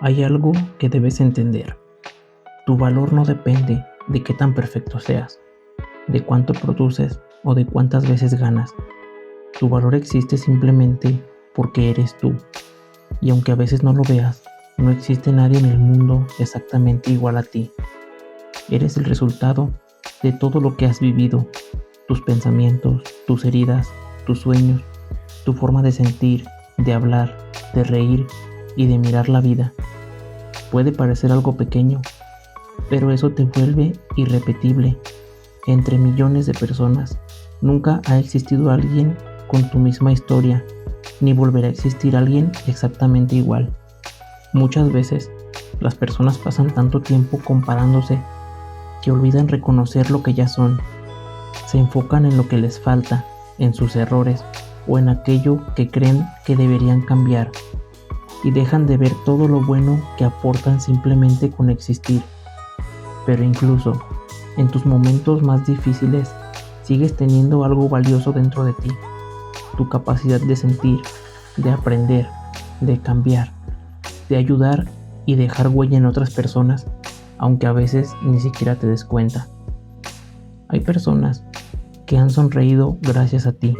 Hay algo que debes entender. Tu valor no depende de qué tan perfecto seas, de cuánto produces o de cuántas veces ganas. Tu valor existe simplemente porque eres tú. Y aunque a veces no lo veas, no existe nadie en el mundo exactamente igual a ti. Eres el resultado de todo lo que has vivido, tus pensamientos, tus heridas, tus sueños, tu forma de sentir, de hablar, de reír y de mirar la vida. Puede parecer algo pequeño, pero eso te vuelve irrepetible. Entre millones de personas, nunca ha existido alguien con tu misma historia, ni volverá a existir alguien exactamente igual. Muchas veces, las personas pasan tanto tiempo comparándose que olvidan reconocer lo que ya son. Se enfocan en lo que les falta, en sus errores o en aquello que creen que deberían cambiar, y dejan de ver todo lo bueno que aportan simplemente con existir. Pero incluso en tus momentos más difíciles, sigues teniendo algo valioso dentro de ti, tu capacidad de sentir, de aprender, de cambiar, de ayudar y dejar huella en otras personas, aunque a veces ni siquiera te des cuenta. Hay personas que han sonreído gracias a ti,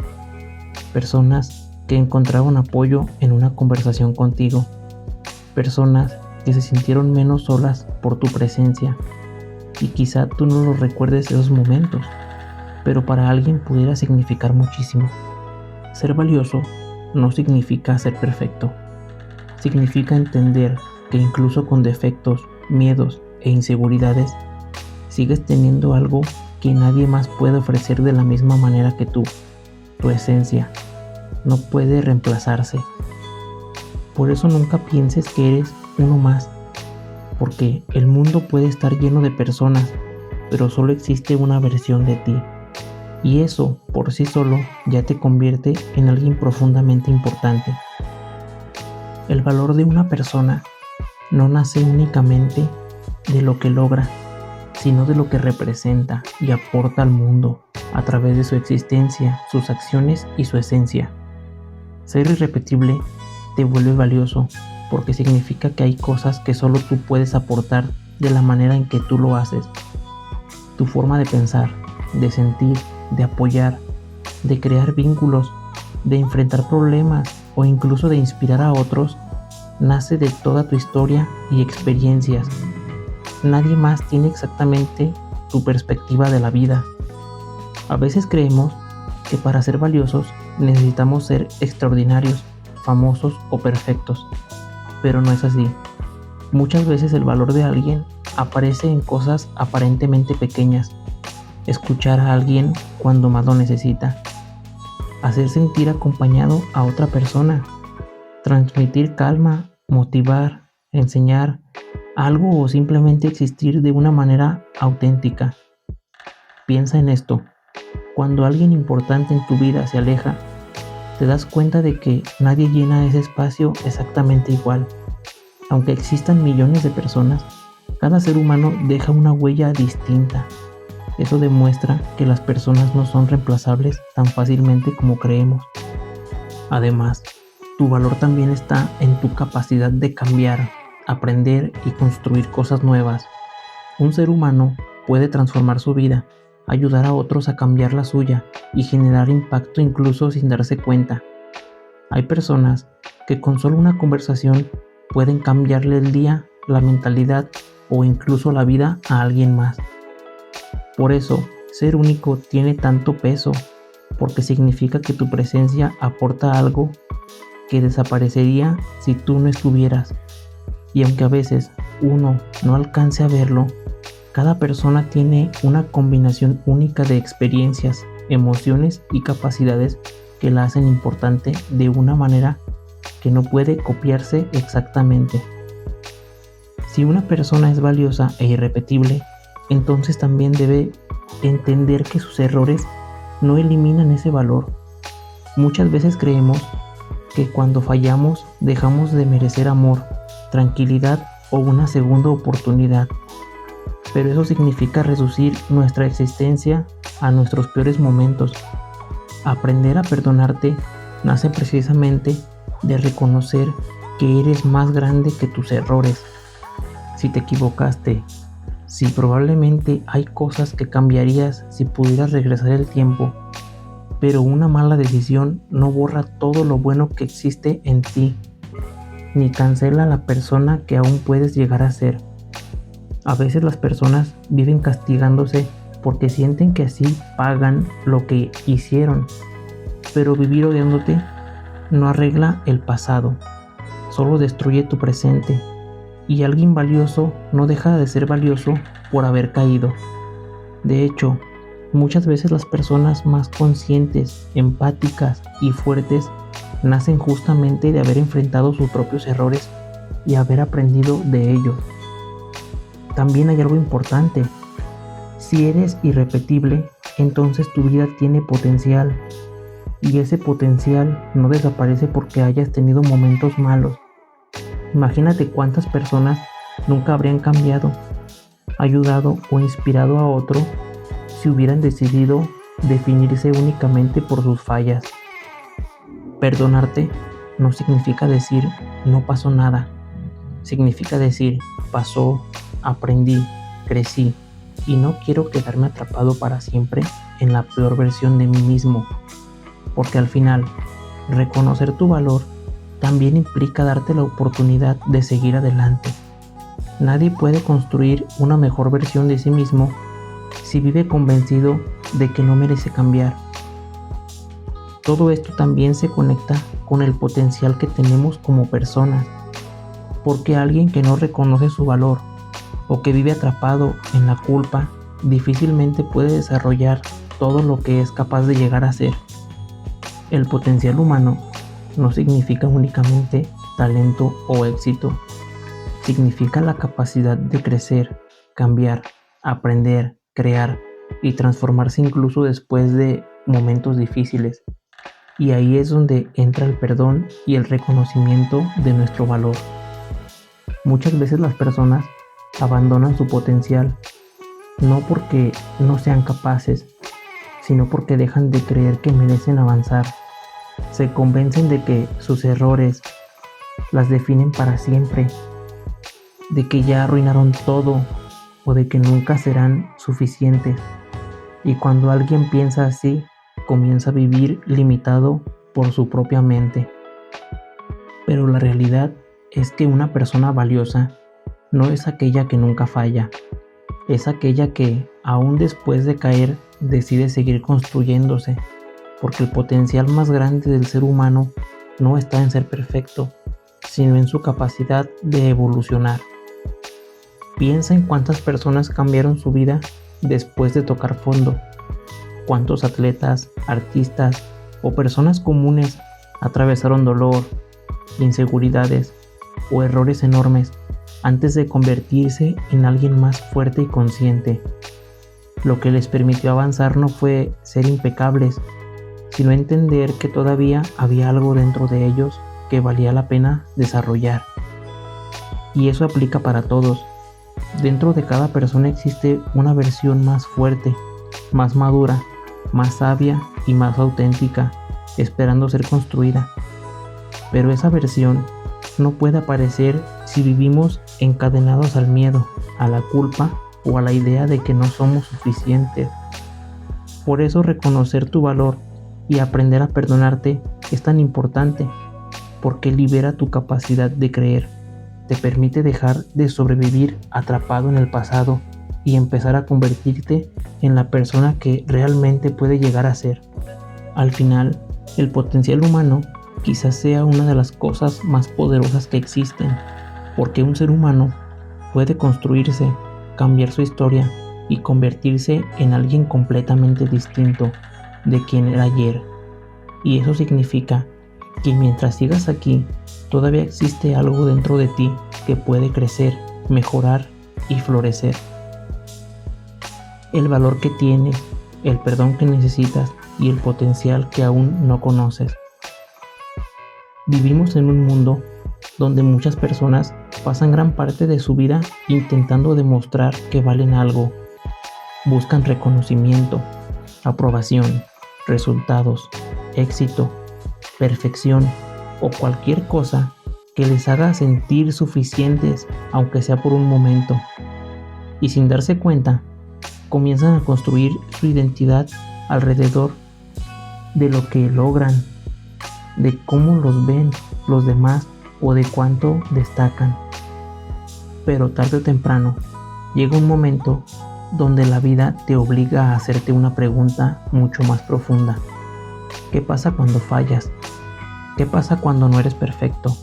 personas que encontraron apoyo en una conversación contigo, personas que se sintieron menos solas por tu presencia. Y quizá tú no los recuerdes esos momentos, pero para alguien pudiera significar muchísimo. Ser valioso no significa ser perfecto. Significa entender que incluso con defectos, miedos e inseguridades, sigues teniendo algo que nadie más puede ofrecer de la misma manera que tú. Tu esencia no puede reemplazarse. Por eso nunca pienses que eres uno más, porque el mundo puede estar lleno de personas, pero solo existe una versión de ti. Y eso, por sí solo, ya te convierte en alguien profundamente importante. El valor de una persona no nace únicamente de lo que logra, sino de lo que representa y aporta al mundo a través de su existencia, sus acciones y su esencia. Ser irrepetible te vuelve valioso porque significa que hay cosas que solo tú puedes aportar de la manera en que tú lo haces. Tu forma de pensar, de sentir, de apoyar, de crear vínculos, de enfrentar problemas o incluso de inspirar a otros, nace de toda tu historia y experiencias. Nadie más tiene exactamente tu perspectiva de la vida. A veces creemos que para ser valiosos necesitamos ser extraordinarios, famosos o perfectos, pero no es así. Muchas veces el valor de alguien aparece en cosas aparentemente pequeñas. Escuchar a alguien cuando más lo necesita, hacer sentir acompañado a otra persona, transmitir calma, motivar, enseñar algo o simplemente existir de una manera auténtica. Piensa en esto. Cuando alguien importante en tu vida se aleja, te das cuenta de que nadie llena ese espacio exactamente igual. Aunque existan millones de personas, cada ser humano deja una huella distinta. Eso demuestra que las personas no son reemplazables tan fácilmente como creemos. Además, tu valor también está en tu capacidad de cambiar, aprender y construir cosas nuevas. Un ser humano puede transformar su vida, ayudar a otros a cambiar la suya y generar impacto incluso sin darse cuenta. Hay personas que con solo una conversación pueden cambiarle el día, la mentalidad o incluso la vida a alguien más. Por eso, ser único tiene tanto peso, porque significa que tu presencia aporta algo que desaparecería si tú no estuvieras. Y aunque a veces uno no alcance a verlo, cada persona tiene una combinación única de experiencias, emociones y capacidades que la hacen importante de una manera que no puede copiarse exactamente. Si una persona es valiosa e irrepetible, entonces también debe entender que sus errores no eliminan ese valor. Muchas veces creemos que cuando fallamos dejamos de merecer amor, tranquilidad o una segunda oportunidad, pero eso significa reducir nuestra existencia a nuestros peores momentos. Aprender a perdonarte nace precisamente de reconocer que eres más grande que tus errores. Si te equivocaste, si probablemente hay cosas que cambiarías si pudieras regresar el tiempo, pero una mala decisión no borra todo lo bueno que existe en ti, ni cancela a la persona que aún puedes llegar a ser. A veces las personas viven castigándose porque sienten que así pagan lo que hicieron, pero vivir odiándote no arregla el pasado, solo destruye tu presente, y alguien valioso no deja de ser valioso por haber caído. De hecho, muchas veces las personas más conscientes, empáticas y fuertes nacen justamente de haber enfrentado sus propios errores y haber aprendido de ellos. También hay algo importante. Si eres irrepetible, entonces tu vida tiene potencial, y ese potencial no desaparece porque hayas tenido momentos malos. Imagínate cuántas personas nunca habrían cambiado, ayudado o inspirado a otro si hubieran decidido definirse únicamente por sus fallas. Perdonarte no significa decir no pasó nada, significa decir pasó, aprendí, crecí y no quiero quedarme atrapado para siempre en la peor versión de mí mismo, porque al final, reconocer tu valor también implica darte la oportunidad de seguir adelante. Nadie puede construir una mejor versión de sí mismo si vive convencido de que no merece cambiar. Todo esto también se conecta con el potencial que tenemos como personas, porque alguien que no reconoce su valor o que vive atrapado en la culpa difícilmente puede desarrollar todo lo que es capaz de llegar a ser. El potencial humano no significa únicamente talento o éxito, significa la capacidad de crecer, cambiar, aprender, crear y transformarse incluso después de momentos difíciles. Y ahí es donde entra el perdón y el reconocimiento de nuestro valor. Muchas veces las personas abandonan su potencial, no porque no sean capaces, sino porque dejan de creer que merecen avanzar. Se convencen de que sus errores las definen para siempre, de que ya arruinaron todo o de que nunca serán suficientes. Y cuando alguien piensa así, comienza a vivir limitado por su propia mente. Pero la realidad es que una persona valiosa no es aquella que nunca falla, es aquella que, aún después de caer, decide seguir construyéndose, porque el potencial más grande del ser humano no está en ser perfecto, sino en su capacidad de evolucionar. Piensa en cuántas personas cambiaron su vida después de tocar fondo, cuántos atletas, artistas o personas comunes atravesaron dolor, inseguridades o errores enormes antes de convertirse en alguien más fuerte y consciente. Lo que les permitió avanzar no fue ser impecables, sino entender que todavía había algo dentro de ellos que valía la pena desarrollar. Y eso aplica para todos. Dentro de cada persona existe una versión más fuerte, más madura, más sabia y más auténtica, esperando ser construida. Pero esa versión no puede aparecer si vivimos encadenados al miedo, a la culpa o a la idea de que no somos suficientes. Por eso reconocer tu valor y aprender a perdonarte es tan importante, porque libera tu capacidad de creer, te permite dejar de sobrevivir atrapado en el pasado y empezar a convertirte en la persona que realmente puede llegar a ser. Al final, el potencial humano quizás sea una de las cosas más poderosas que existen, porque un ser humano puede construirse, cambiar su historia y convertirse en alguien completamente distinto de quien era ayer. Y eso significa que mientras sigas aquí, todavía existe algo dentro de ti que puede crecer, mejorar y florecer. El valor que tienes, el perdón que necesitas y el potencial que aún no conoces. Vivimos en un mundo donde muchas personas pasan gran parte de su vida intentando demostrar que valen algo. Buscan reconocimiento, aprobación, resultados, éxito, perfección o cualquier cosa que les haga sentir suficientes, aunque sea por un momento. Y sin darse cuenta, comienzan a construir su identidad alrededor de lo que logran, de cómo los ven los demás o de cuánto destacan. Pero tarde o temprano llega un momento donde la vida te obliga a hacerte una pregunta mucho más profunda. ¿Qué pasa cuando fallas? ¿Qué pasa cuando no eres perfecto?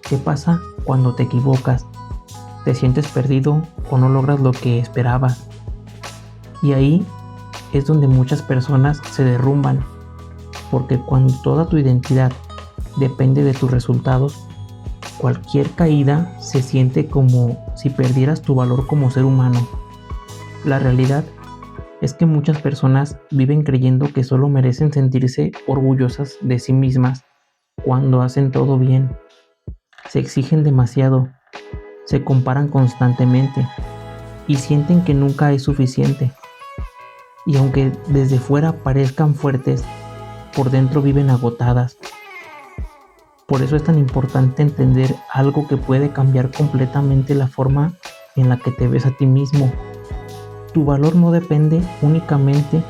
¿Qué pasa cuando te equivocas? ¿Te sientes perdido o no logras lo que esperabas? Y ahí es donde muchas personas se derrumban, porque cuando toda tu identidad depende de tus resultados, cualquier caída se siente como si perdieras tu valor como ser humano. La realidad es que muchas personas viven creyendo que solo merecen sentirse orgullosas de sí mismas cuando hacen todo bien. Se exigen demasiado, se comparan constantemente y sienten que nunca es suficiente. Y aunque desde fuera parezcan fuertes, por dentro viven agotadas. Por eso es tan importante entender algo que puede cambiar completamente la forma en la que te ves a ti mismo. Tu valor no depende únicamente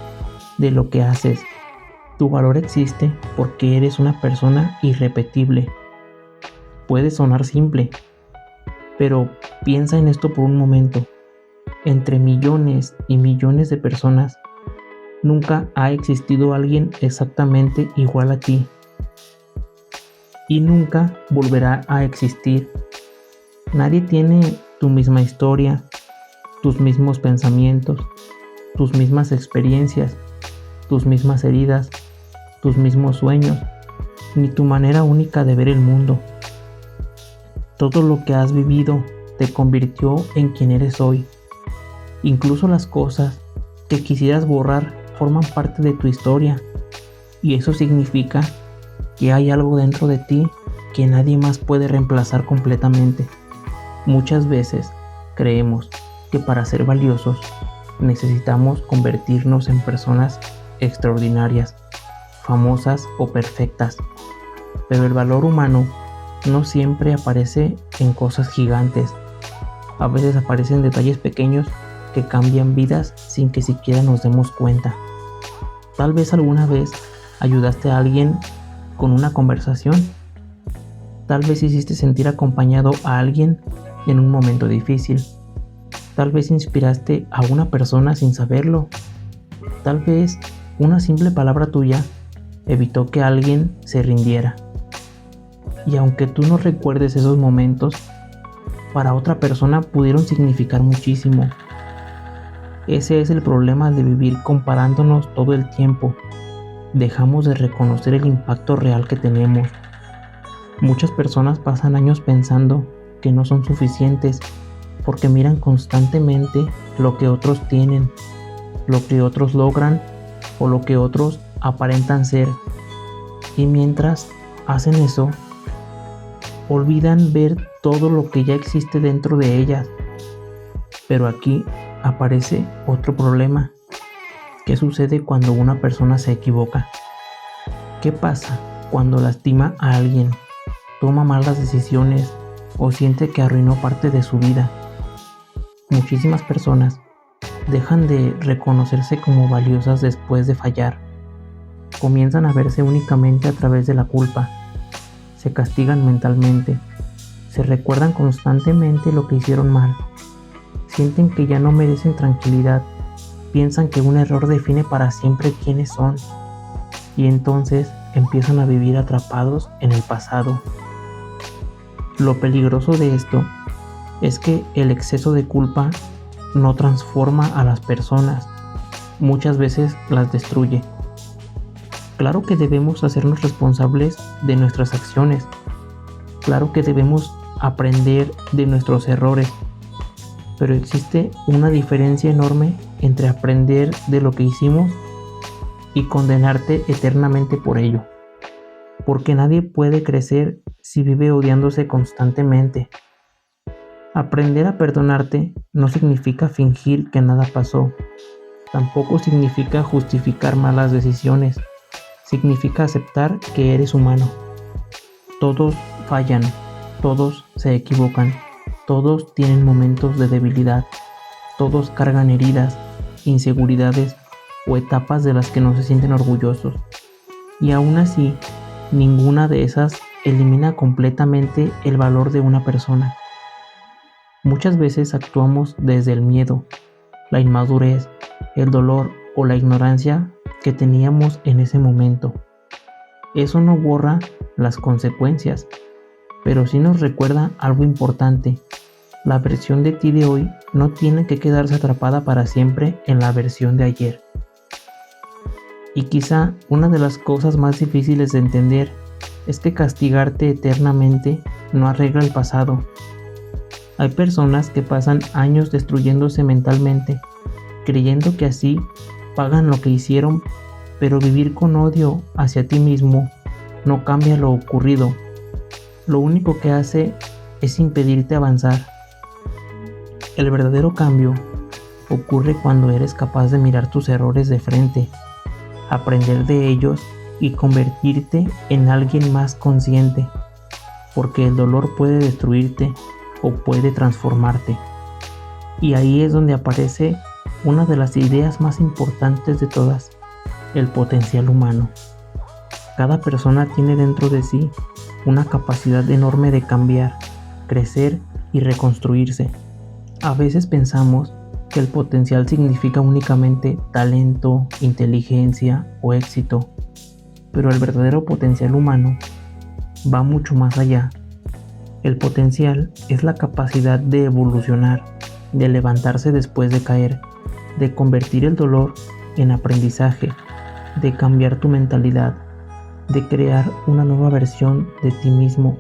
de lo que haces. Tu valor existe porque eres una persona irrepetible. Puede sonar simple, pero piensa en esto por un momento. Entre millones y millones de personas, nunca ha existido alguien exactamente igual a ti. Y nunca volverá a existir. Nadie tiene tu misma historia, tus mismos pensamientos, tus mismas experiencias, tus mismas heridas, tus mismos sueños, ni tu manera única de ver el mundo. Todo lo que has vivido te convirtió en quien eres hoy. Incluso las cosas que quisieras borrar forman parte de tu historia, y eso significa que hay algo dentro de ti que nadie más puede reemplazar completamente. Muchas veces creemos que para ser valiosos necesitamos convertirnos en personas extraordinarias, famosas o perfectas, pero el valor humano no siempre aparece en cosas gigantes. A veces aparecen detalles pequeños que cambian vidas sin que siquiera nos demos cuenta. Tal vez alguna vez ayudaste a alguien con una conversación. Tal vez hiciste sentir acompañado a alguien en un momento difícil. Tal vez inspiraste a una persona sin saberlo. Tal vez una simple palabra tuya evitó que alguien se rindiera. Y aunque tú no recuerdes esos momentos, para otra persona pudieron significar muchísimo. Ese es el problema de vivir comparándonos todo el tiempo. Dejamos de reconocer el impacto real que tenemos. Muchas personas pasan años pensando que no son suficientes porque miran constantemente lo que otros tienen, lo que otros logran o lo que otros aparentan ser. Y mientras hacen eso, olvidan ver todo lo que ya existe dentro de ellas. Pero aquí aparece otro problema. ¿Qué sucede cuando una persona se equivoca? ¿Qué pasa cuando lastima a alguien, toma malas decisiones o siente que arruinó parte de su vida? Muchísimas personas dejan de reconocerse como valiosas después de fallar. Comienzan a verse únicamente a través de la culpa. Se castigan mentalmente. Se recuerdan constantemente lo que hicieron mal. Sienten que ya no merecen tranquilidad. Piensan que un error define para siempre quiénes son. Y entonces empiezan a vivir atrapados en el pasado. Lo peligroso de esto es que el exceso de culpa no transforma a las personas. Muchas veces las destruye. Claro que debemos hacernos responsables de nuestras acciones. Claro que debemos aprender de nuestros errores. Pero existe una diferencia enorme entre aprender de lo que hicimos y condenarte eternamente por ello. Porque nadie puede crecer si vive odiándose constantemente. Aprender a perdonarte no significa fingir que nada pasó. Tampoco significa justificar malas decisiones. Significa aceptar que eres humano. Todos fallan, Todos se equivocan, todos tienen momentos de debilidad, todos cargan heridas, inseguridades o etapas de las que no se sienten orgullosos. Y aún así, ninguna de esas elimina completamente el valor de una persona. Muchas veces actuamos desde el miedo, la inmadurez, el dolor o la ignorancia que teníamos en ese momento. Eso no borra las consecuencias, pero sí nos recuerda algo importante. La versión de ti de hoy no tiene que quedarse atrapada para siempre en la versión de ayer. Y quizá una de las cosas más difíciles de entender es que castigarte eternamente no arregla el pasado. Hay personas que pasan años destruyéndose mentalmente, creyendo que así pagan lo que hicieron, pero vivir con odio hacia ti mismo no cambia lo ocurrido. Lo único que hace es impedirte avanzar. El verdadero cambio ocurre cuando eres capaz de mirar tus errores de frente, aprender de ellos y convertirte en alguien más consciente, porque el dolor puede destruirte o puede transformarte. Y ahí es donde aparece una de las ideas más importantes de todas, el potencial humano. Cada persona tiene dentro de sí una capacidad enorme de cambiar, crecer y reconstruirse. A veces pensamos que el potencial significa únicamente talento, inteligencia o éxito, pero el verdadero potencial humano va mucho más allá. El potencial es la capacidad de evolucionar, de levantarse después de caer, de convertir el dolor en aprendizaje, de cambiar tu mentalidad, de crear una nueva versión de ti mismo.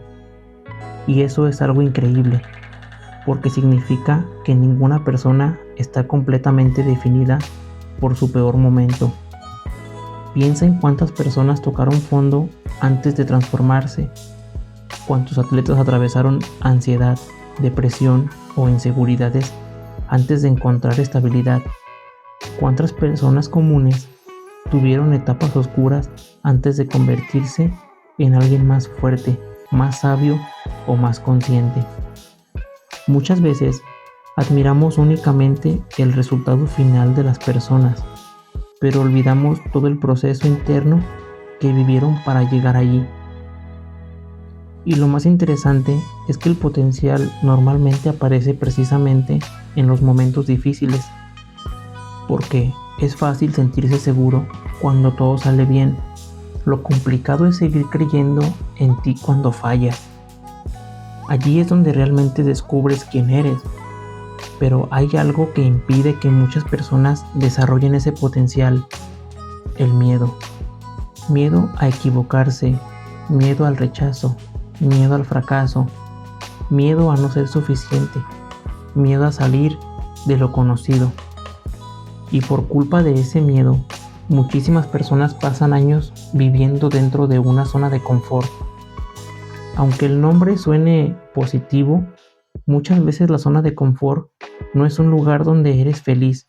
Y eso es algo increíble, porque significa que ninguna persona está completamente definida por su peor momento. Piensa en cuántas personas tocaron fondo antes de transformarse, cuántos atletas atravesaron ansiedad, depresión o inseguridades antes de encontrar estabilidad, cuántas personas comunes tuvieron etapas oscuras antes de convertirse en alguien más fuerte, más sabio o más consciente. Muchas veces admiramos únicamente el resultado final de las personas, pero olvidamos todo el proceso interno que vivieron para llegar allí. Y lo más interesante es que el potencial normalmente aparece precisamente en los momentos difíciles, porque es fácil sentirse seguro cuando todo sale bien. Lo complicado es seguir creyendo en ti cuando fallas. Allí es donde realmente descubres quién eres. Pero hay algo que impide que muchas personas desarrollen ese potencial: el miedo. Miedo a equivocarse, miedo al rechazo, miedo al fracaso, miedo a no ser suficiente, miedo a salir de lo conocido. Y por culpa de ese miedo, muchísimas personas pasan años viviendo dentro de una zona de confort. Aunque el nombre suene positivo, muchas veces la zona de confort no es un lugar donde eres feliz,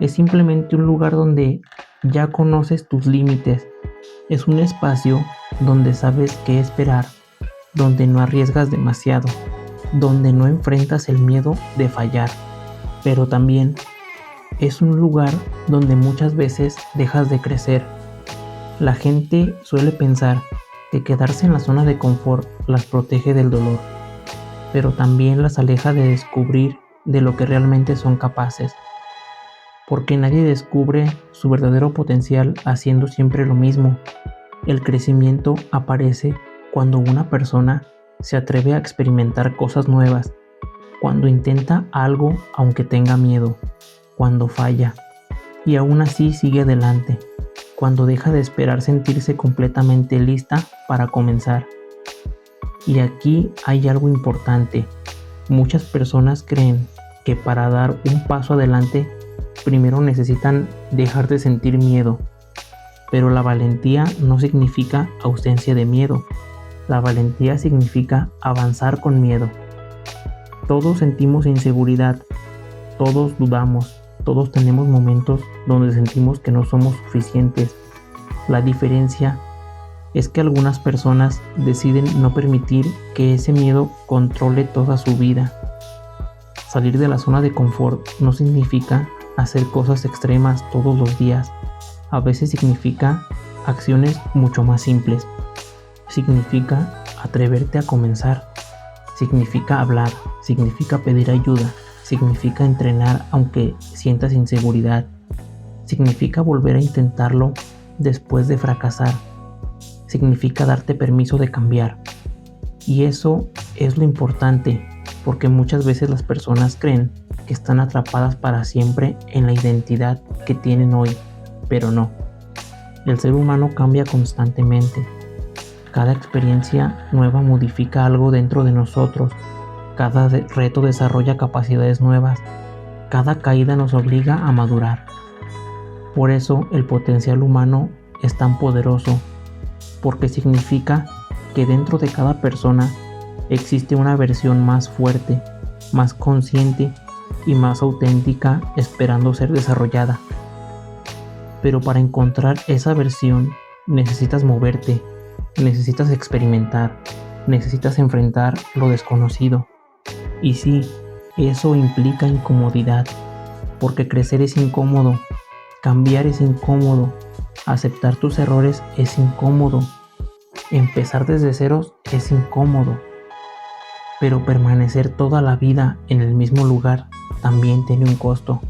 es simplemente un lugar donde ya conoces tus límites, es un espacio donde sabes qué esperar, donde no arriesgas demasiado, donde no enfrentas el miedo de fallar, pero también es un lugar donde muchas veces dejas de crecer. La gente suele pensar que quedarse en la zona de confort las protege del dolor, pero también las aleja de descubrir de lo que realmente son capaces, porque nadie descubre su verdadero potencial haciendo siempre lo mismo. El crecimiento aparece cuando una persona se atreve a experimentar cosas nuevas, cuando intenta algo aunque tenga miedo, cuando falla y aún así sigue adelante, cuando deja de esperar sentirse completamente lista para comenzar. Y aquí hay algo importante. Muchas personas creen que para dar un paso adelante primero necesitan dejar de sentir miedo, pero la valentía no significa ausencia de miedo. La valentía significa avanzar con miedo. Todos sentimos inseguridad, todos dudamos, todos tenemos momentos donde sentimos que no somos suficientes. La diferencia es que algunas personas deciden no permitir que ese miedo controle toda su vida. Salir de la zona de confort no significa hacer cosas extremas todos los días. A veces significa acciones mucho más simples. Significa atreverte a comenzar. Significa hablar. Significa pedir ayuda. Significa entrenar aunque sientas inseguridad. Significa volver a intentarlo después de fracasar. Significa darte permiso de cambiar. Y eso es lo importante, porque muchas veces las personas creen que están atrapadas para siempre en la identidad que tienen hoy, pero no. El ser humano cambia constantemente. Cada experiencia nueva modifica algo dentro de nosotros. Cada reto desarrolla capacidades nuevas. Cada caída nos obliga a madurar. Por eso el potencial humano es tan poderoso, porque significa que dentro de cada persona existe una versión más fuerte, más consciente y más auténtica esperando ser desarrollada. Pero para encontrar esa versión necesitas moverte, necesitas experimentar, necesitas enfrentar lo desconocido. Y sí, eso implica incomodidad, porque crecer es incómodo, cambiar es incómodo, aceptar tus errores es incómodo, empezar desde ceros es incómodo, pero permanecer toda la vida en el mismo lugar también tiene un costo.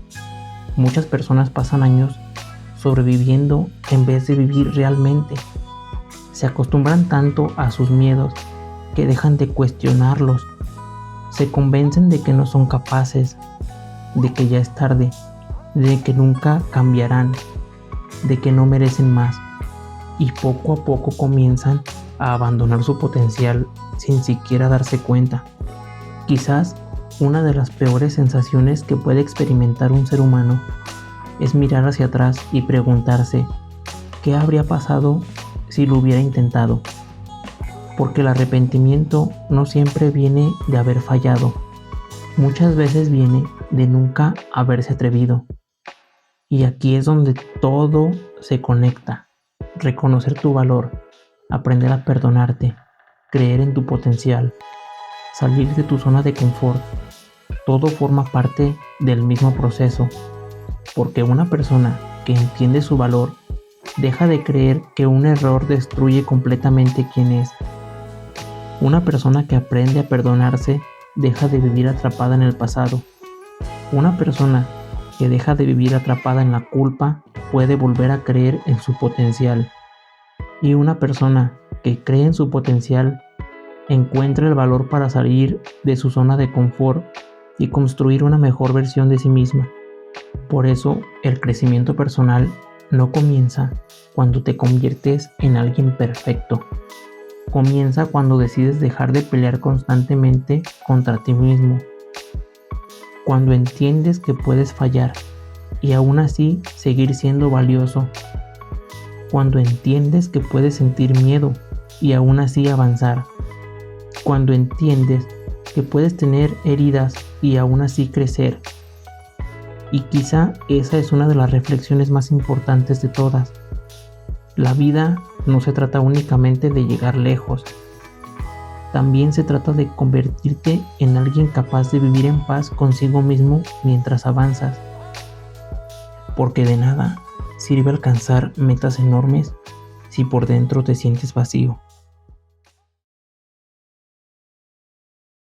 Muchas personas pasan años sobreviviendo en vez de vivir realmente. Se acostumbran tanto a sus miedos que dejan de cuestionarlos. Se convencen de que no son capaces, de que ya es tarde, de que nunca cambiarán, de que no merecen más. Y poco a poco comienzan a abandonar su potencial sin siquiera darse cuenta. Quizás una de las peores sensaciones que puede experimentar un ser humano es mirar hacia atrás y preguntarse qué habría pasado si lo hubiera intentado. Porque el arrepentimiento no siempre viene de haber fallado. Muchas veces viene de nunca haberse atrevido. Y aquí es donde todo se conecta. Reconocer tu valor, aprender a perdonarte, creer en tu potencial, salir de tu zona de confort. Todo forma parte del mismo proceso. Porque una persona que entiende su valor deja de creer que un error destruye completamente quién es. Una persona que aprende a perdonarse deja de vivir atrapada en el pasado. Una persona que deja de vivir atrapada en la culpa puede volver a creer en su potencial. Y una persona que cree en su potencial encuentra el valor para salir de su zona de confort y construir una mejor versión de sí misma. Por eso, el crecimiento personal no comienza cuando te conviertes en alguien perfecto. Comienza cuando decides dejar de pelear constantemente contra ti mismo. Cuando entiendes que puedes fallar y aún así seguir siendo valioso. Cuando entiendes que puedes sentir miedo y aún así avanzar. Cuando entiendes que puedes tener heridas y aún así crecer. Y quizá esa es una de las reflexiones más importantes de todas. La vida no se trata únicamente de llegar lejos. También se trata de convertirte en alguien capaz de vivir en paz consigo mismo mientras avanzas. Porque de nada sirve alcanzar metas enormes si por dentro te sientes vacío.